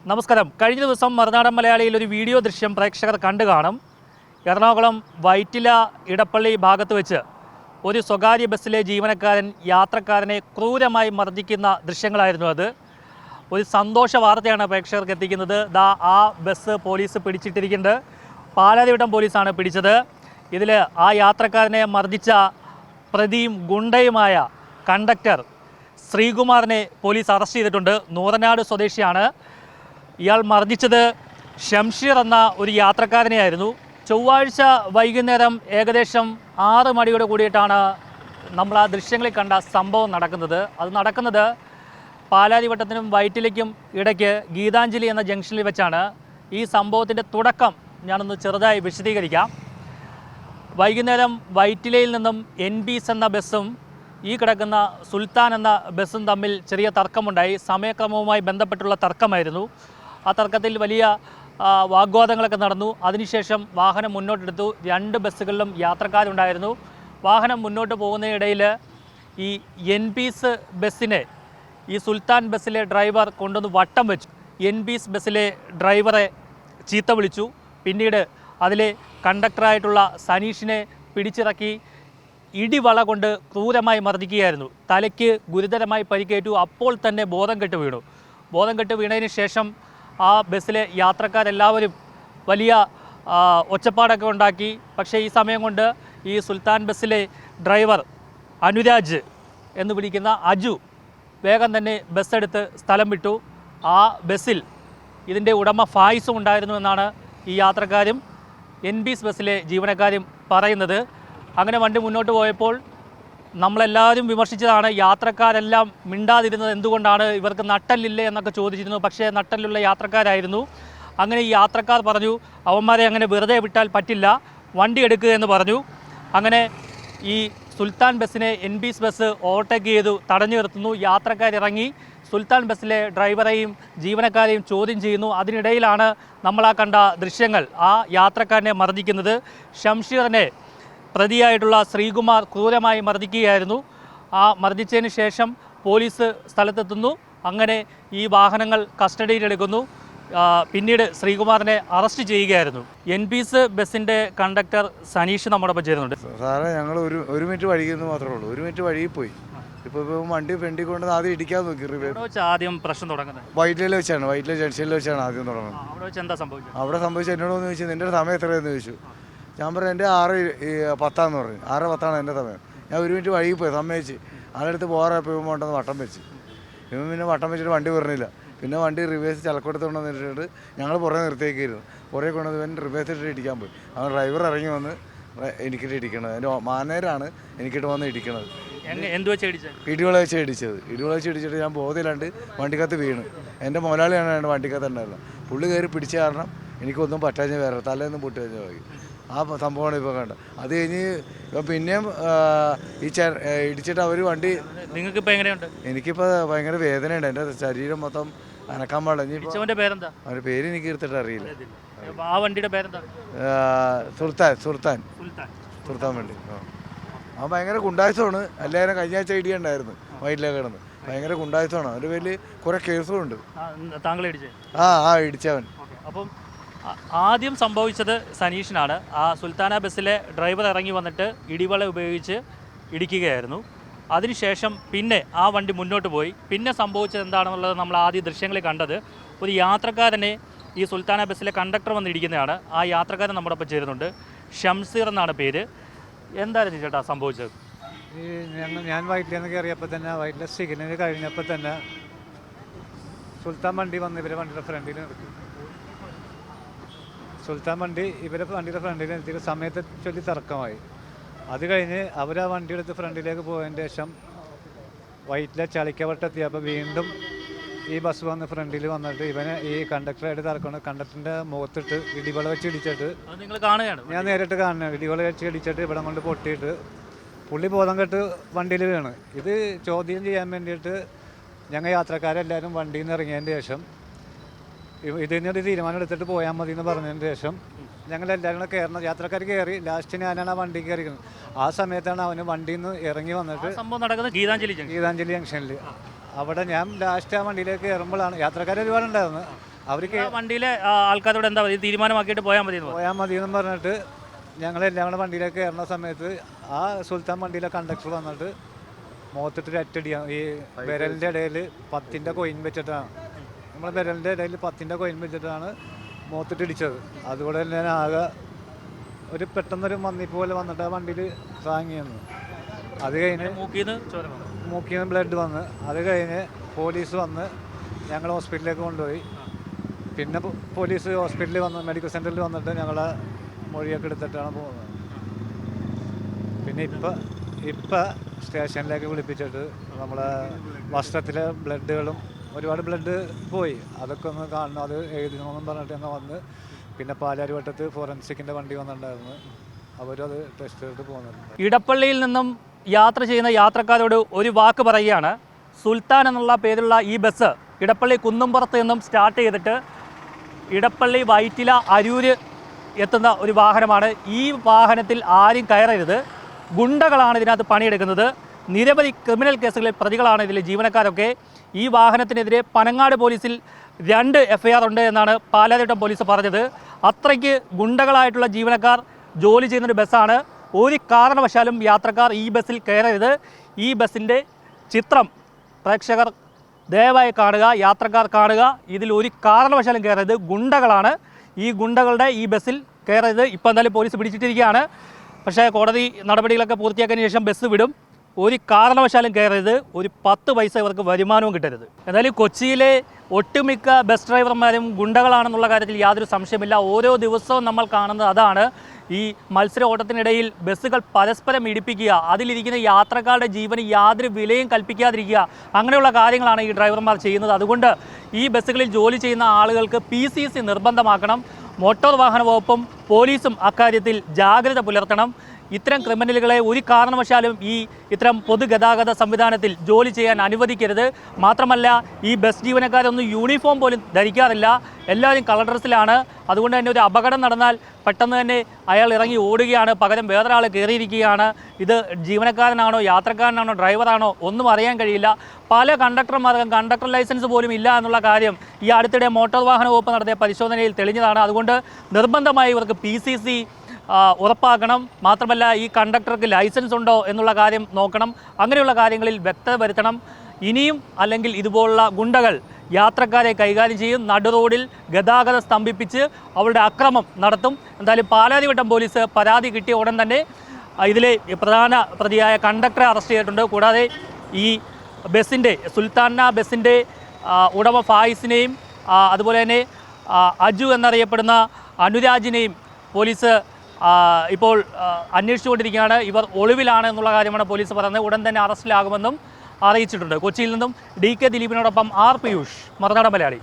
നമസ്കാരം. കഴിഞ്ഞ ദിവസം മറുനാടൻ മലയാളിയിൽ ഒരു വീഡിയോ ദൃശ്യം പ്രേക്ഷകർ കണ്ടു കാണും. എറണാകുളം വൈറ്റില ഇടപ്പള്ളി ഭാഗത്ത് വെച്ച് ഒരു സ്വകാര്യ ബസ്സിലെ ജീവനക്കാരൻ യാത്രക്കാരനെ ക്രൂരമായി മർദ്ദിക്കുന്ന ദൃശ്യങ്ങളായിരുന്നു അത്. ഒരു സന്തോഷ വാർത്തയാണ് പ്രേക്ഷകർക്ക് എത്തിക്കുന്നത്. ആ ബസ് പോലീസ് പിടിച്ചിട്ടിരിക്കുന്നത്. പാലാരിവട്ടം പോലീസാണ് പിടിച്ചത്. ഇതിൽ ആ യാത്രക്കാരനെ മർദ്ദിച്ച പ്രതിയും ഗുണ്ടയുമായ കണ്ടക്ടർ ശ്രീകുമാറിനെ പോലീസ് അറസ്റ്റ് ചെയ്തിട്ടുണ്ട്. നൂറനാട് സ്വദേശിയാണ്. ഇയാൾ മർദ്ദിച്ചത് ഷംഷീർ എന്ന ഒരു യാത്രക്കാരനെയായിരുന്നു. ചൊവ്വാഴ്ച വൈകുന്നേരം ഏകദേശം 6 മണിയോട് കൂടിയിട്ടാണ് നമ്മൾ ആ ദൃശ്യങ്ങളിൽ കണ്ട സംഭവം നടക്കുന്നത്. അത് നടക്കുന്നത് പാലാരിവട്ടത്തിനും വൈറ്റിലയ്ക്കും ഇടയ്ക്ക് ഗീതാഞ്ജലി എന്ന ജംഗ്ഷനിൽ വെച്ചാണ്. ഈ സംഭവത്തിൻ്റെ തുടക്കം ഞാനൊന്ന് ചെറുതായി വിശദീകരിക്കാം. വൈകുന്നേരം വൈറ്റിലയിൽ നിന്നും NBS എന്ന ബസ്സും ഈ കിടക്കുന്ന സുൽത്താൻ എന്ന ബസ്സും തമ്മിൽ ചെറിയ തർക്കമുണ്ടായി. സമയക്രമവുമായി ബന്ധപ്പെട്ടുള്ള തർക്കമായിരുന്നു. ആ തർക്കത്തിൽ വലിയ വാഗ്വാദങ്ങളൊക്കെ നടന്നു. അതിനുശേഷം വാഹനം മുന്നോട്ടെടുത്തു. 2 ബസ്സുകളിലും യാത്രക്കാരുണ്ടായിരുന്നു. വാഹനം മുന്നോട്ട് പോകുന്നതിനിടയിൽ ഈ NBS ബസ്സിനെ ഈ സുൽത്താൻ ബസ്സിലെ ഡ്രൈവർ കൊണ്ടുവന്ന് വട്ടം വെച്ചു. NBS ബസ്സിലെ ഡ്രൈവറെ ചീത്ത വിളിച്ചു. പിന്നീട് അതിലെ കണ്ടക്ടറായിട്ടുള്ള സനീഷിനെ പിടിച്ചിറക്കി ഇടിവള കൊണ്ട് ക്രൂരമായി മർദ്ദിക്കുകയായിരുന്നു. തലയ്ക്ക് ഗുരുതരമായി പരിക്കേറ്റു. അപ്പോൾ തന്നെ ബോധം കെട്ട് വീണു. ബോധം കെട്ട് വീണതിന് ശേഷം ആ ബസ്സിലെ യാത്രക്കാരെല്ലാവരും വലിയ ഒച്ചപ്പാടൊക്കെ ഉണ്ടാക്കി. പക്ഷേ ഈ സമയം കൊണ്ട് ഈ സുൽത്താൻ ബസ്സിലെ ഡ്രൈവർ അനുരാജ് എന്ന് വിളിക്കുന്ന അജു വേഗം തന്നെ ബസ്സെടുത്ത് സ്ഥലം വിട്ടു. ആ ബസ്സിൽ ഇതിൻ്റെ ഉടമ ഫായിസും ഉണ്ടായിരുന്നു എന്നാണ് ഈ യാത്രക്കാരും NBS ബസ്സിലെ ജീവനക്കാരും പറയുന്നത്. അങ്ങനെ വണ്ടി മുന്നോട്ട് പോയപ്പോൾ നമ്മളെല്ലാവരും വിമർശിച്ചതാണ്. യാത്രക്കാരെല്ലാം മിണ്ടാതിരുന്നത് എന്തുകൊണ്ടാണ്, ഇവർക്ക് നട്ടല്ലില്ലേ എന്നൊക്കെ ചോദിച്ചിരുന്നു. പക്ഷേ നട്ടലുള്ള യാത്രക്കാരായിരുന്നു. അങ്ങനെ ഈ യാത്രക്കാർ പറഞ്ഞു അവന്മാരെ അങ്ങനെ വെറുതെ വിട്ടാൽ പറ്റില്ല, വണ്ടി എടുക്കുക എന്ന് പറഞ്ഞു. അങ്ങനെ ഈ സുൽത്താൻ ബസ്സിനെ NBS ബസ് ഓവർടേക്ക് ചെയ്തു തടഞ്ഞു നിർത്തുന്നു. യാത്രക്കാരിറങ്ങി സുൽത്താൻ ബസ്സിലെ ഡ്രൈവറെയും ജീവനക്കാരെയും ചോദ്യം ചെയ്യുന്നു. അതിനിടയിലാണ് നമ്മൾ ആ കണ്ട ദൃശ്യങ്ങൾ. ആ യാത്രക്കാരനെ മർദ്ദിക്കുന്നത്. ഷംഷീറിനെ പ്രതിയായിട്ടുള്ള ശ്രീകുമാർ ക്രൂരമായി മർദ്ദിക്കുകയായിരുന്നു. ആ മർദ്ദിച്ചതിന് ശേഷം പോലീസ് സ്ഥലത്തെത്തുന്നു. അങ്ങനെ ഈ വാഹനങ്ങൾ കസ്റ്റഡിയിലെടുക്കുന്നു. പിന്നീട് ശ്രീകുമാറിനെ അറസ്റ്റ് ചെയ്യുകയായിരുന്നു. NBS ബസ്സിൻ്റെ കണ്ടക്ടർ സനീഷ് നമ്മോടൊപ്പം ചേരുന്നുണ്ട്. സാറേ, ഞങ്ങൾ ഒരു മിനിറ്റ് വഴിക്കുന്നു മാത്രമേ ഉള്ളൂ. 1 മിനിറ്റ് വഴിയിൽ പോയി. ഇപ്പോൾ വണ്ടി ഫ്രണ്ടിൽ കൊണ്ട് ആദ്യം ഇടിക്കാൻ നോക്കി. ആദ്യം പ്രശ്നം തുടങ്ങുന്നത് വൈറ്റിലയിൽ വെച്ചാണ്. വൈറ്റില ജംഗ്ഷനിൽ വെച്ചാണ് ആദ്യം തുടങ്ങുന്നത്. അവിടെ വെച്ച് എന്താ സംഭവിച്ചത്? അവിടെ സംഭവിച്ചു എന്നോടൊന്ന് ചോദിച്ചു, നിൻ്റെ സമയം എത്രയെന്ന് ചോദിച്ചു. ഞാൻ പറഞ്ഞു എൻ്റെ 6:10 പറഞ്ഞു. 6:10 എൻ്റെ സമയം. ഞാൻ 1 മിനിറ്റ് വഴിയിൽ പോയി സമ്മതിച്ച്. ആളെടുത്ത് പോകാറപ്പോൾ പോകണ്ടെന്ന് വട്ടം വെച്ച്. ഇവൻ പിന്നെ വട്ടം വെച്ചിട്ട് വണ്ടി പറഞ്ഞില്ല. പിന്നെ വണ്ടി റിവേഴ്സ് ചലക്കൊടുത്തുകൊണ്ട് വന്നിട്ട് ഞങ്ങൾ പുറകെ നിർത്തിയേക്കായിരുന്നു. പുറകെ കൊണ്ടുവന്ന് ഇവൻ റിവേഴ്സ് ഇട്ടിട്ട് ഇടിക്കാൻ പോയി. അവൻ ഡ്രൈവർ ഇറങ്ങി വന്ന് എനിക്കിട്ട് ഇടിക്കണത്. എൻ്റെ മാനേരാണ് എനിക്കിട്ട് വന്ന് ഇടിക്കണത്. എന്ത് വെച്ച് ഇടിച്ചത്? ഇടിവള വെച്ച് ഇടിച്ചത്. ഇടിവള വെച്ച് ഇടിച്ചിട്ട് ഞാൻ ബോധമില്ലാണ്ട് വണ്ടിക്കകത്ത് വീണു. എൻ്റെ മുതലാളിയാണ് വണ്ടിക്കകത്ത് ഉണ്ടായിരുന്നത്. പുള്ളി കയറി പിടിച്ച കാരണം എനിക്കൊന്നും പറ്റാഞ്ഞ വേറെ തലേന്നും പൊട്ടി കഴിഞ്ഞ പോയി. ആ സംഭവമാണ് ഇപ്പോൾ കണ്ടത്. അത് കഴിഞ്ഞ് ഇപ്പം പിന്നെയും ഇടിച്ചിട്ട് അവർ വണ്ടി. നിങ്ങൾക്കിപ്പോൾ എങ്ങനെയുണ്ട്? എനിക്കിപ്പോൾ ഭയങ്കര വേദനയുണ്ട്. എൻ്റെ ശരീരം മൊത്തം അനക്കാൻ പാടില്ല. പേരെന്താ? അവൻ്റെ പേര് എനിക്ക് എടുത്തിട്ട് അറിയില്ല. ആ വണ്ടിയുടെ പേരെന്താ? സുൽത്താൻ വണ്ടി. അവൻ ഭയങ്കര ഗുണ്ടായുസമാണ്. എല്ലാവരും കഴിഞ്ഞ ആഴ്ച ഇടിയുണ്ടായിരുന്നു വൈറ്റിലേക്ക് കിടന്ന്. ഭയങ്കര ഗുണ്ടായുസമാണ്. അവൻ്റെ പേരിൽ കുറേ കേസുകളുണ്ട്. താങ്കൾ ഇടിച്ചേ? ഇടിച്ചവൻ. അപ്പം ആദ്യം സംഭവിച്ചത് സനീഷിനാണ്. ആ സുൽത്താന ബസ്സിലെ ഡ്രൈവർ ഇറങ്ങി വന്നിട്ട് ഇടിവള ഉപയോഗിച്ച് ഇടിക്കുകയായിരുന്നു. അതിനുശേഷം പിന്നെ ആ വണ്ടി മുന്നോട്ട് പോയി. പിന്നെ സംഭവിച്ചത് എന്താണെന്നുള്ളത് നമ്മൾ ആദ്യ ദൃശ്യങ്ങളിൽ കണ്ടത്. ഒരു യാത്രക്കാരനെ ഈ സുൽത്താന ബസ്സിലെ കണ്ടക്ടർ വന്ന് ഇടിക്കുന്നതാണ്. ആ യാത്രക്കാരൻ നമ്മോടൊപ്പം ചേരുന്നുണ്ട്. ഷംസീർ എന്നാണ് പേര്. എന്തായിരുന്നു ചേട്ടാ സംഭവിച്ചത്? ഞാൻ വൈറ്റിൽ നിന്ന് കയറിയപ്പോൾ തന്നെ വൈറ്റിലെ സിഗ്നൽ കഴിഞ്ഞപ്പോൾ തന്നെ സുൽത്താൻ വണ്ടി വന്ന് ഇവരെ വണ്ടിയുടെ ഫ്രണ്ടിൽ നിർത്തി. സുൽത്താൻ വണ്ടി ഇവരെ വണ്ടിയുടെ ഫ്രണ്ടിൽ നിർത്തിയ സമയത്തെ ചൊല്ലി തർക്കമായി. അത് കഴിഞ്ഞ് അവർ ആ വണ്ടി എടുത്ത് ഫ്രണ്ടിലേക്ക് പോയതിന് ശേഷം വൈറ്റിലെ ചളിക്കവട്ടെത്തിയപ്പോൾ വീണ്ടും ഈ ബസ് വന്ന് ഫ്രണ്ടിൽ വന്നിട്ട് ഇവനെ ഈ കണ്ടക്ടറായിട്ട് തർക്കണം. കണ്ടക്ടറിൻ്റെ മുഖത്തിട്ട് ഇടിവള വെച്ച് ഇടിച്ചിട്ട് നിങ്ങൾ കാണുകയാണ്. ഞാൻ നേരിട്ട് കാണുന്നത്. ഇടിവള വെച്ച് ഇടിച്ചിട്ട് ഇവിടെ കൊണ്ട് പൊട്ടിയിട്ട് പുള്ളി ബോധം കെട്ട് വണ്ടിയിൽ വീണ്. ഇത് ചോദ്യം ചെയ്യാൻ വേണ്ടിയിട്ട് ഞങ്ങൾ യാത്രക്കാരെല്ലാവരും വണ്ടിയിൽ നിന്ന് ഇറങ്ങിയതിന് ശേഷം ഇതിനൊരു തീരുമാനം എടുത്തിട്ട് പോയാൽ മതി എന്ന് പറഞ്ഞതിന് ശേഷം ഞങ്ങളെല്ലാവരും കൂടെ കയറണം. യാത്രക്കാർ കയറി. ലാസ്റ്റ് ഞാനാണ് ആ വണ്ടി കയറിക്കുന്നത്. ആ സമയത്താണ് അവന് വണ്ടിയിൽ നിന്ന് ഇറങ്ങി വന്നിട്ട് സംഭവം നടക്കുന്നത് ഗീതാഞ്ജലി ജംഗ്ഷനിൽ. അവിടെ ഞാൻ ലാസ്റ്റ് ആ വണ്ടിയിലേക്ക് കയറുമ്പോഴാണ് യാത്രക്കാർ ഒരുപാടുണ്ടായിരുന്നു. അവർക്ക് വണ്ടിയിലെ ആൾക്കാരോട് എന്താ പറയുക, തീരുമാനമാക്കിയിട്ട് പോയാൽ മതി എന്ന് പോയാൽ മതി എന്ന് പറഞ്ഞിട്ട് ഞങ്ങളെല്ലാം കൂടെ വണ്ടിയിലേക്ക് കയറുന്ന സമയത്ത് ആ സുൽത്താൻ വണ്ടിയിലെ കണ്ടക്ടർ വന്നിട്ട് മുഖത്തിട്ട് അറ്റടിയാണ്. ഈ വിരലിൻ്റെ ഇടയിൽ 10ൻ്റെ കോയിൻ വെച്ചിട്ടാണ്, നമ്മളെ വിരലിൻ്റെ ഇടയിൽ 10ൻ്റെ കോയിൻ വെച്ചിട്ടാണ് മുഖത്തിട്ട് ഇടിച്ചത്. അതുകൊണ്ട് തന്നെ ഞാൻ ആകെ ഒരു പെട്ടെന്നൊരു മന്നിപ്പ് പോലെ വന്നിട്ട് ആ വണ്ടിയിൽ താങ്ങിയെന്നു. അത് കഴിഞ്ഞ് മൂക്കിൽ നിന്ന് ബ്ലഡ് വന്ന്, അത് കഴിഞ്ഞ് പോലീസ് വന്ന് ഞങ്ങൾ ഹോസ്പിറ്റലിലേക്ക് കൊണ്ടുപോയി. പിന്നെ പോലീസ് ഹോസ്പിറ്റലിൽ വന്ന് മെഡിക്കൽ സെൻറ്ററിൽ വന്നിട്ട് ഞങ്ങളെ മൊഴിയൊക്കെ എടുത്തിട്ടാണ് പോകുന്നത്. പിന്നെ ഇപ്പം സ്റ്റേഷനിലേക്ക് വിളിപ്പിച്ചിട്ട് നമ്മളെ വസ്ത്രത്തിലെ ബ്ലഡുകളും ഒരുപാട് ബ്ലഡ് പോയി, അതൊക്കെ ഒന്ന് കാണണം, അത് എഴുതണമെന്നും പറഞ്ഞിട്ട് അങ്ങ് വന്ന്. പിന്നെ പാലാരിവട്ടത്ത് ഫോറൻസിക്കിൻ്റെ വണ്ടി വന്നിട്ടുണ്ടായിരുന്നു, അവരത് ടെസ്റ്റ് ചെയ്തിട്ട് പോകുന്നുണ്ട്. ഇടപ്പള്ളിയിൽ നിന്നും യാത്ര ചെയ്യുന്ന യാത്രക്കാരോട് ഒരു വാക്ക് പറയുകയാണ്. സുൽത്താൻ എന്നുള്ള പേരുള്ള ഈ ബസ് ഇടപ്പള്ളി കുന്നുംപുറത്ത് നിന്നും സ്റ്റാർട്ട് ചെയ്തിട്ട് ഇടപ്പള്ളി വൈറ്റില അരൂര് എത്തുന്ന ഒരു വാഹനമാണ്. ഈ വാഹനത്തിൽ ആരും കയറരുത്, ഗുണ്ടകളാണ് ഇതിനകത്ത് പണിയെടുക്കുന്നത്, നിരവധി ക്രിമിനൽ കേസുകളിൽ പ്രതികളാണ് ഇതിലെ ജീവനക്കാരൊക്കെ. ഈ വാഹനത്തിനെതിരെ പനങ്ങാട് പോലീസിൽ 2 FIR ഉണ്ട് എന്നാണ് പാലാരിവട്ടം പോലീസ് പറഞ്ഞത്. അത്രയ്ക്ക് ഗുണ്ടകളായിട്ടുള്ള ജീവനക്കാർ ജോലി ചെയ്യുന്നൊരു ബസ്സാണ്. ഒരു കാരണവശാലും യാത്രക്കാർ ഈ ബസ്സിൽ കയറരുത്. ഈ ബസ്സിൻ്റെ ചിത്രം പ്രേക്ഷകർ ദയവായി കാണുക, യാത്രക്കാർ കാണുക. ഇതിൽ ഒരു കാരണവശാലും കയറരുത്, ഗുണ്ടകളാണ്. ഈ ഗുണ്ടകളുടെ ഈ ബസ്സിൽ കയറരുത്. ഇപ്പോൾ എന്തായാലും പോലീസ് പിടിച്ചിട്ടിരിക്കുകയാണ്. പക്ഷേ കോടതി നടപടികളൊക്കെ പൂർത്തിയാക്കിയതിന് ശേഷം ബസ് വിടും. ഒരു കാരണവശാലും കയറരുത്, ഒരു 10 പൈസ ഇവർക്ക് വരുമാനവും കിട്ടരുത്. എന്തായാലും കൊച്ചിയിലെ ഒട്ടുമിക്ക ബസ് ഡ്രൈവർമാരും ഗുണ്ടകളാണെന്നുള്ള കാര്യത്തിൽ യാതൊരു സംശയമില്ല. ഓരോ ദിവസവും നമ്മൾ കാണുന്നത് അതാണ്. ഈ മത്സര ഓട്ടത്തിനിടയിൽ ബസ്സുകൾ പരസ്പരം ഇടിപ്പിക്കുക, അതിലിരിക്കുന്ന യാത്രക്കാരുടെ ജീവന് യാതൊരു വിലയും കൽപ്പിക്കാതിരിക്കുക, അങ്ങനെയുള്ള കാര്യങ്ങളാണ് ഈ ഡ്രൈവർമാർ ചെയ്യുന്നത്. അതുകൊണ്ട് ഈ ബസ്സുകളിൽ ജോലി ചെയ്യുന്ന ആളുകൾക്ക് PCC നിർബന്ധമാക്കണം. മോട്ടോർ വാഹന വകുപ്പും പോലീസും അക്കാര്യത്തിൽ ജാഗ്രത പുലർത്തണം. ഇത്തരം ക്രിമിനലുകളെ ഒരു കാരണവശാലും ഇത്തരം പൊതുഗതാഗത സംവിധാനത്തിൽ ജോലി ചെയ്യാൻ അനുവദിക്കരുത്. മാത്രമല്ല, ഈ ബസ് ജീവനക്കാരൊന്നും യൂണിഫോം പോലും ധരിക്കാറില്ല, എല്ലാവരും കളർ ഡ്രസ്സിലാണ്. അതുകൊണ്ട് തന്നെ ഒരു അപകടം നടന്നാൽ പെട്ടെന്ന് തന്നെ അയാൾ ഇറങ്ങി ഓടുകയാണ്, പകരം വേറൊരാൾ കയറിയിരിക്കുകയാണ്. ഇത് ജീവനക്കാരനാണോ, യാത്രക്കാരനാണോ, ഡ്രൈവറാണോ ഒന്നും അറിയാൻ കഴിയില്ല. പല കണ്ടക്ടർമാർക്കും കണ്ടക്ടർ ലൈസൻസ് പോലും ഇല്ല എന്നുള്ള കാര്യം ഈ അടുത്തിടെ മോട്ടോർ വാഹന വകുപ്പ് നടത്തിയ പരിശോധനയിൽ തെളിഞ്ഞതാണ്. അതുകൊണ്ട് നിർബന്ധമായി ഇവർക്ക് PCC ഉറപ്പാക്കണം. മാത്രമല്ല, ഈ കണ്ടക്ടർക്ക് ലൈസൻസ് ഉണ്ടോ എന്നുള്ള കാര്യം നോക്കണം. അങ്ങനെയുള്ള കാര്യങ്ങളിൽ വ്യക്തത വരുത്തണം. ഇനിയും അല്ലെങ്കിൽ ഇതുപോലുള്ള ഗുണ്ടകൾ യാത്രക്കാരെ കൈകാര്യം ചെയ്യും, നടു റോഡിൽ ഗതാഗതം സ്തംഭിപ്പിച്ച് അവരുടെ അക്രമം നടത്തും. എന്തായാലും പാലാരിവട്ടം പോലീസ് പരാതി കിട്ടിയ ഉടൻ തന്നെ ഇതിലെ പ്രധാന പ്രതിയായ കണ്ടക്ടറെ അറസ്റ്റ് ചെയ്തിട്ടുണ്ട്. കൂടാതെ ഈ ബസ്സിൻ്റെ സുൽത്താന ബസ്സിൻ്റെ ഉടമ ഫായിസിനെയും അതുപോലെ തന്നെ അജു എന്നറിയപ്പെടുന്ന അനുരാജിനെയും പോലീസ് ഇപ്പോൾ അന്വേഷിച്ചുകൊണ്ടിരിക്കുകയാണ്. ഇവർ ഒളിവിലാണ് എന്നുള്ള കാര്യമാണ് പോലീസ് പറയുന്നത്. ഉടൻ തന്നെ അറസ്റ്റിലാകുമെന്നും അറിയിച്ചിട്ടുണ്ട്. കൊച്ചിയിൽ നിന്നും DK ദിലീപിനോടൊപ്പം R. പിയൂഷ്, മറുനാടൻ മലയാളി.